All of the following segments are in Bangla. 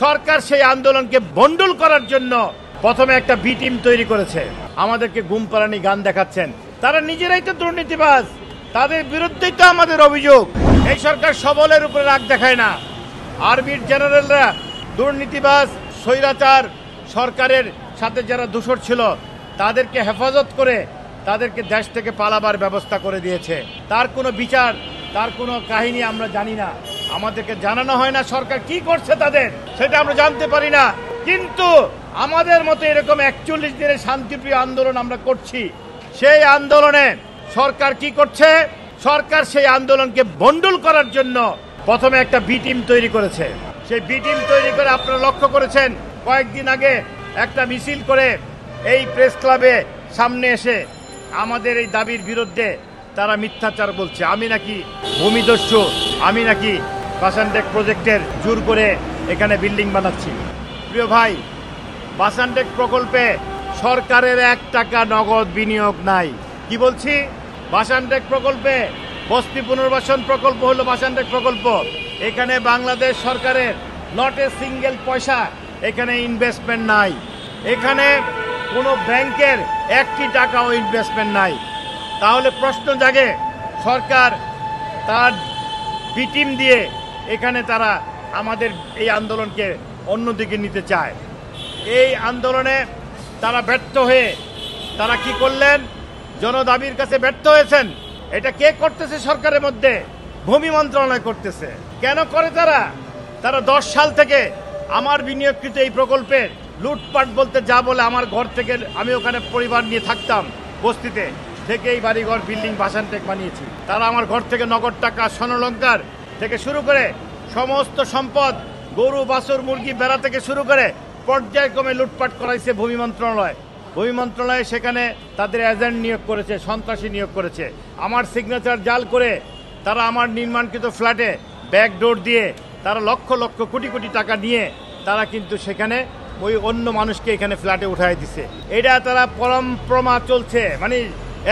সরকার সেই আন্দোলনকে বন্ডল করার জন্য প্রথমে একটা বি টিম তৈরি করেছে। আমাদেরকে ঘুম পাড়ানি গান দেখাচ্ছেন। তারা নিজেরাই তো দুর্নীতিবাজ, তাদের বিরুদ্ধেই তো আমাদের অভিযোগ। এই সরকার সবলের উপরে রাগ দেখায় না। আর্মির জেনারেলরা দুর্নীতিবাজ, স্বৈরাচার সরকারের সাথে যারা দূষর ছিল তাদেরকে হেফাজত করে তাদেরকে দেশ থেকে পালাবার ব্যবস্থা করে দিয়েছে। তার কোনো বিচার, তার কোনো কাহিনী আমরা জানি না। আমাদেরকে জানানো হয় না সরকার কি করছে তাদের, সেটা আমরা জানতে পারি না। কিন্তু আমাদের মতো এরকম 41 দিনের শান্তিপ্রিয় আন্দোলন আমরা করছি। সেই আন্দোলনে সরকার কি করছে? সরকার সেই আন্দোলনকে বন্ডল করার জন্য প্রথমে একটা বি টিম তৈরি করেছে। সেই বি টিম তৈরি করে আপনারা লক্ষ্য করেছেন কয়েকদিন আগে একটা মিছিল করে এই প্রেস ক্লাবে সামনে এসে আমাদের এই দাবির বিরুদ্ধে তারা মিথ্যাচার বলছে। আমি নাকি ভূমিদস্যু, আমি নাকি বাসানটেক প্রজেক্টের জোর করে এখানে বিল্ডিং বানাচ্ছি। প্রিয় ভাই, বাসানটেক প্রকল্পে সরকারের 1 টাকা নগদ বিনিয়োগ নাই। কি বলছি? বাসানটেক প্রকল্পে বস্তি পুনর্বাসন প্রকল্প হলো বাসানটেক প্রকল্প। এখানে বাংলাদেশ সরকারের নট এ সিঙ্গেল পয়সা এখানে ইনভেস্টমেন্ট নাই। এখানে কোনো ব্যাংকের 1টি টাকাও ইনভেস্টমেন্ট নাই। তাহলে প্রশ্ন জাগে, সরকার তার বি টিম দিয়ে এখানে তারা আমাদের এই আন্দোলনকে অন্যদিকে নিতে চায়। এই আন্দোলনে তারা ব্যর্থ হয়ে তারা কি করলেন? জনদাবির কাছে ব্যর্থ হয়েছেন। এটা কে করতেছে? সরকারের মধ্যে ভূমি মন্ত্রণালয় করতেছে। কেন করে তারা? তারা 10 সাল থেকে আমার বিনিয়োগকৃত এই প্রকল্পে লুটপাট বলতে যা বলে, আমার ঘর থেকে আমি ওখানে পরিবার নিয়ে থাকতাম বস্তিতে, থেকে এই বাড়িঘর বিল্ডিং বাসানটেক বানিয়েছি। তারা আমার ঘর থেকে নগদ টাকা, স্বর্ণালংকার থেকে শুরু করে সমস্ত সম্পদ, গরু, বাছুর, মুরগি, বেড়া থেকে শুরু করে পর্যায়ক্রমে লুটপাট করাইছে ভূমি মন্ত্রণালয়। ভূমি মন্ত্রণালয় সেখানে তাদের এজেন্ট নিয়োগ করেছে, সন্ত্রাসী নিয়োগ করেছে। আমার সিগনেচার জাল করে তারা আমার নির্মাণকৃত ফ্ল্যাটে ব্যাকডোর দিয়ে তারা লক্ষ লক্ষ কোটি কোটি টাকা নিয়ে তারা কিন্তু সেখানে ওই অন্য মানুষকে এখানে ফ্ল্যাটে উঠাই দিছে। এটা তারা পরম্পরা চলছে, মানে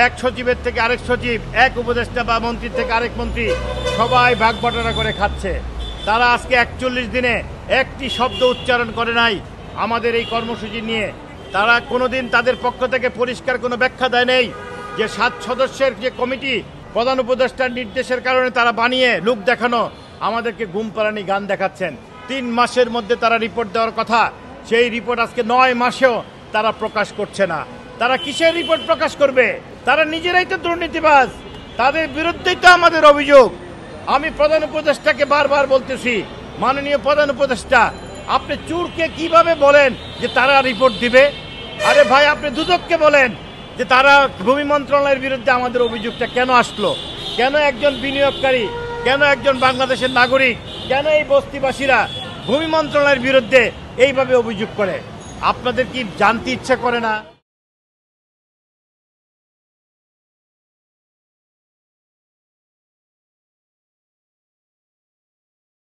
এক সচিবের থেকে আরেক সচিব, এক উপদেষ্টা বা মন্ত্রীর থেকে আরেক মন্ত্রী, সবাই ভাগ বটনা করে খাচ্ছে। তারা আজকে 41 দিনে একটি শব্দ উচ্চারণ করে নাই আমাদের এই কর্মসূচি নিয়ে। তারা কোনোদিন তাদের পক্ষ থেকে পরিষ্কার কোনো ব্যাখ্যা দেয় নেই যে 7 সদস্যের যে কমিটি প্রধান উপদেষ্টার নির্দেশের কারণে তারা বানিয়ে লোক দেখানো আমাদেরকে ঘুম পাড়ানি গান দেখাচ্ছেন। 3 মাসের মধ্যে তারা রিপোর্ট দেওয়ার কথা, সেই রিপোর্ট আজকে 9 মাসেও তারা প্রকাশ করছে না। তারা কিসের রিপোর্ট প্রকাশ করবে? তারা নিজেরাই তো দুর্নীতিবাজ, তাদের বিরুদ্ধেই তো আমাদের অভিযোগ। আমি প্রধান উপদেষ্টাকে বারবার বলতেছি, মাননীয় প্রধান উপদেষ্টা, আপনি চুরকে কিভাবে বলেন যে তারা রিপোর্ট দিবে? আরে ভাই, আপনি দুদককে বলেন যে তারা ভূমি মন্ত্রণালয়ের বিরুদ্ধে আমাদের অভিযোগটা কেন আসলো? কেন একজন বিনিয়োগকারী, কেন একজন বাংলাদেশের নাগরিক, কেন এই বস্তিবাসীরা ভূমি মন্ত্রণালয়ের বিরুদ্ধে এইভাবে অভিযোগ করে? আপনাদের কি জানতে ইচ্ছা করে না?